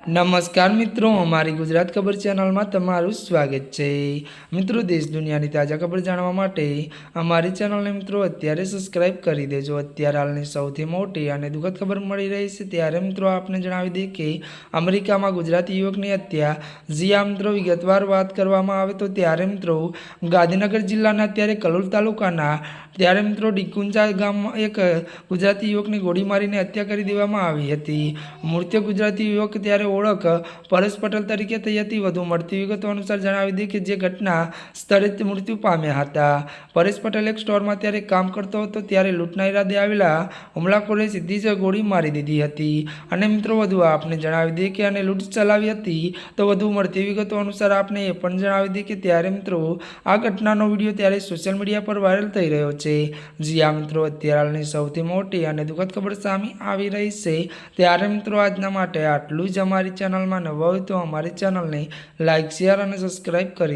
नमस्कार मित्रों, हमारी गुजरात खबर चैनल में तमारू स्वागत है। मित्रों, देश दुनिया की ताजा खबर जाणवा माटे अमारी चैनल ने मित्रों अत्यारे सब्सक्राइब करी देजो। अत्यारे हालनी सौथी मोटी अने दुखद खबर मळी रही है त्यारे मित्रों आपने जणावी दे के अमेरिका में गुजराती युवकनी हत्या। जी आ मित्रों विगतवार बात करवामां आवे तो त्यारे मित्रों गांधीनगर जिल्लाना त्यारे कलोल तालुकाना त्यारे मित्रों डिकुंजा गाम में एक गुजराती युवकनी गोળી मारीने हत्या કરી દેવામાં આવી હતી। મૃત્યુ ગુજરાતી યુવક ત્યારે ओळख परेश पटेल तरीके थई हती। વધુ મળતી વિગતો અનુસાર જણાવી દી કે જે ઘટના સ્થળે મૃત્યુ પામ્યા હતા। પરેશ પટેલ એક સ્ટોરમાં ત્યારે કામ કરતો હતો ત્યારે લૂંટના ઈરાદે આવેલા હુમલાખોરે સીધી જ ગોળી મારી દીધી હતી। અને મિત્રો વધુ આપને જણાવી દઈએ કે આને લૂંટ ચલાવી હતી। તો વધુ મળતી વિગતો અનુસાર આપને એ પણ જણાવી દઈએ કે ત્યારે મિત્રો આ ઘટનાનો વિડીયો ત્યારે સોશિયલ મીડિયા પર વાયરલ થઈ રહ્યો છે। જી આ મિત્રો અત્યારે હાલની સૌથી મોટી અને દુઃખદ ખબર સામે આવી રહી છે। ત્યારે મિત્રો આજના માટે આટલું જ। हमारी चैनल में नवा हो तो हमारी चैनल ने लाइक शेयर और सब्सक्राइब करी।